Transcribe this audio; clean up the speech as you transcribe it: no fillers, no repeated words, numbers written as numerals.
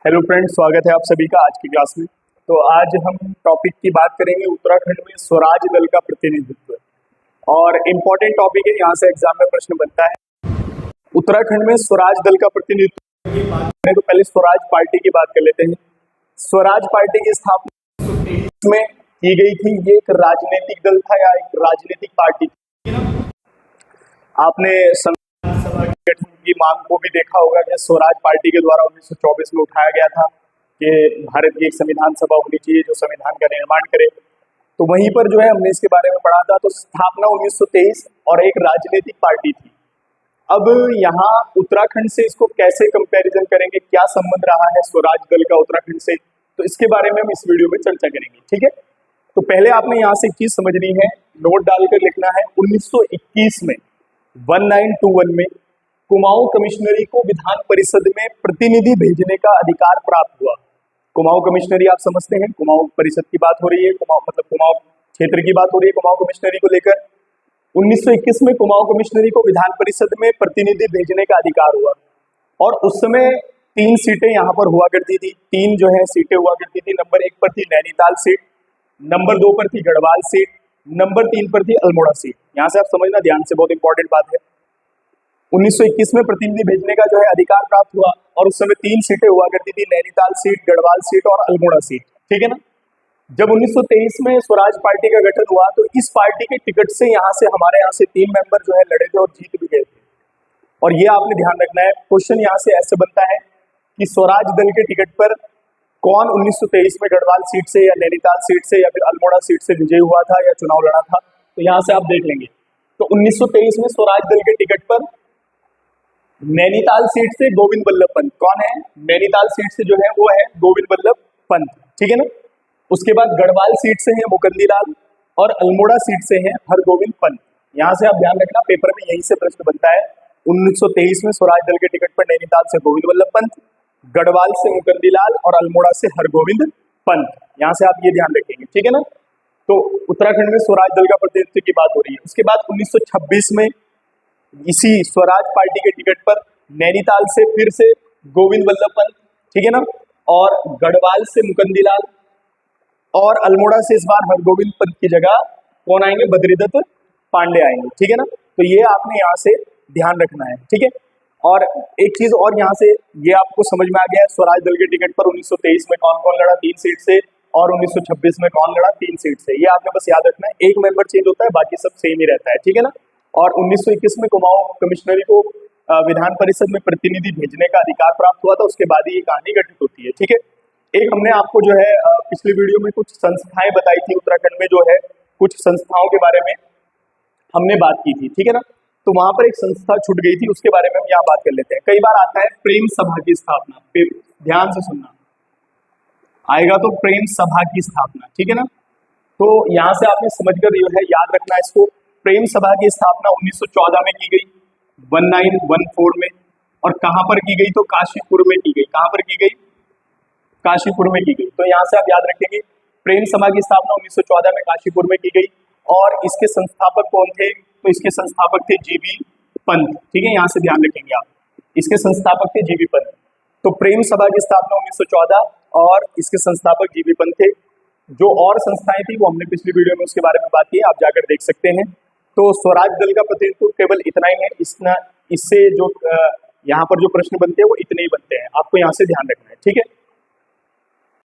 Hello friends, स्वागत है आप सभी का आज की क्लास में। तो आज हम टॉपिक की बात करेंगे उत्तराखंड में स्वराज दल का प्रतिनिधित्व। और इम्पोर्टेंट टॉपिक है, यहाँ से एग्जाम में प्रश्न बनता है। उत्तराखंड में स्वराज दल का प्रतिनिधित्व की बात करें तो पहले स्वराज पार्टी की बात कर लेते हैं। स्वराज पार्टी की स्थापना 1923 में की गई थी। ये एक राजनीतिक दल था या एक राजनीतिक पार्टी थी। आपने संविधान सभा के गठन की मांग को भी देखा होगा कि स्वराज पार्टी के द्वारा 1924 में उठाया गया था कि भारत की एक संविधान सभा होनी चाहिए जो संविधान का निर्माण करे। तो वहीं पर जो है हमने इसके बारे में पढ़ा था। तो स्थापना 1923 और एक राजनीतिक पार्टी थी। अब यहाँ उत्तराखंड से इसको कैसे कंपैरिजन करेंगे, क्या संबंध रहा है स्वराज दल का उत्तराखंड से, तो इसके बारे में हम इस वीडियो में चर्चा करेंगे। ठीक है, तो पहले आपने यहाँ से एक चीज समझनी है, नोट डालकर लिखना है। 1921 में 1921 में कुमाऊं कमिश्नरी को विधान परिषद में प्रतिनिधि भेजने का अधिकार प्राप्त हुआ। कुमाऊं कमिश्नरी आप समझते हैं, कुमाऊं परिषद की बात हो रही है, कुमाऊं क्षेत्र की बात हो रही है कुमाऊं कमिश्नरी को लेकर। 1921 में कुमाऊं कमिश्नरी को विधान परिषद में प्रतिनिधि भेजने का अधिकार हुआ। और उस समय 3 सीटें यहाँ पर हुआ करती थी। 3 जो है सीटें हुआ करती थी। नंबर 1 पर थी नैनीताल सीट, नंबर 2 पर थी गढ़वाल सीट, नंबर 3 पर थी अल्मोड़ा सीट। यहाँ से आप समझना ध्यान से, बहुत इंपॉर्टेंट बात है। 1921 में प्रतिनिधि भेजने का जो है अधिकार प्राप्त हुआ और उस समय 3 सीटें हुआ करती थी, नैनीताल सीट, गढ़वाल सीट और अल्मोड़ा सीट। ठीक है ना। जब 1923 में स्वराज पार्टी का गठन हुआ तो इस पार्टी के टिकट से हमारे यहाँ से 3 मेंबर जो है लड़े थे और जीत भी गए थे। और ये आपने ध्यान रखना है, क्वेश्चन यहाँ से ऐसे बनता है कि स्वराज दल के टिकट पर कौन 1923 में गढ़वाल सीट से या नैनीताल सीट से या फिर अल्मोड़ा सीट से विजयी हुआ था या चुनाव लड़ा था। तो यहाँ से आप देख लेंगे। तो 1923 में स्वराज दल के टिकट पर नैनीताल सीट से गोविंद बल्लभ पंत, कौन है नैनीताल सीट से जो है वो है गोविंद बल्लभ पंत। ठीक है ना। उसके बाद गढ़वाल सीट से है मुकंदी लाल और अल्मोड़ा सीट से है हरगोविंद पंत। यहाँ से आप ध्यान रखना, पेपर में यही से प्रश्न बनता है। 1923 में स्वराज दल के टिकट पर नैनीताल से गोविंद बल्लभ पंत, गढ़वाल से मुकंदी लाल और अल्मोड़ा से हरगोविंद पंत। यहाँ से आप ये ध्यान रखेंगे। ठीक है ना। तो उत्तराखंड में स्वराज दल का प्रतिनिधित्व की बात हो रही है। उसके बाद 1926 में इसी स्वराज पार्टी के टिकट पर नैनीताल से फिर से गोविंद बल्लभ पंत, ठीक है ना, और गढ़वाल से मुकंदी लाल और अल्मोड़ा से इस बार हरगोविंद पंत की जगह कौन आएंगे, बद्रीदत्त पांडे आएंगे। ठीक है ना। तो ये आपने यहाँ से ध्यान रखना है। ठीक है। और एक चीज और यहाँ से ये आपको समझ में आ गया है, स्वराज दल के टिकट पर 1923 में कौन कौन लड़ा 3 सीट से और 1926 में कौन लड़ा 3 सीट से। ये आपने बस याद रखना है। एक मेंबर चेंज होता है, बाकी सब सेम ही रहता है। ठीक है ना। और 1921 में कुमाऊं कमिश्नरी को विधान परिषद में प्रतिनिधि भेजने का अधिकार प्राप्त हुआ था। उसके बाद ही ये कहानी गठित होती है। ठीक है। एक हमने आपको जो है पिछले वीडियो में कुछ संस्थाएं बताई थी उत्तराखंड में, जो है कुछ संस्थाओं के बारे में हमने बात की थी। ठीक है ना। तो वहां पर एक संस्था छूट गई थी, उसके बारे में हम यहाँ बात कर लेते हैं। कई बार आता है प्रेम सभा की स्थापना, ध्यान से सुनना आएगा, तो प्रेम सभा की स्थापना। ठीक है ना। तो यहाँ से आपने समझकर जो है याद रखना है इसको। प्रेम सभा की स्थापना 1914 में की गई, 1914 में। और कहाँ पर की गई, तो काशीपुर में की गई। कहाँ पर की गई, काशीपुर में की गई। तो यहाँ से आप याद रखेंगे प्रेम सभा की स्थापना 1914 में काशीपुर में की गई। और इसके संस्थापक कौन थे, तो इसके संस्थापक थे जीबी पंत। ठीक है, यहाँ से ध्यान रखेंगे आप, इसके संस्थापक थे जीबी पंत। तो प्रेम सभा की स्थापना 1914 और इसके संस्थापक जीबी पंत थे। जो और संस्थाएं थी वो हमने पिछली वीडियो में उसके बारे में बात की है, आप जाकर देख सकते हैं। तो स्वराज दल का प्रतिनिधित्व केवल इतना ही है। इससे जो यहाँ पर जो प्रश्न बनते हैं वो इतने ही बनते हैं, आपको यहाँ से ध्यान रखना है। ठीक है।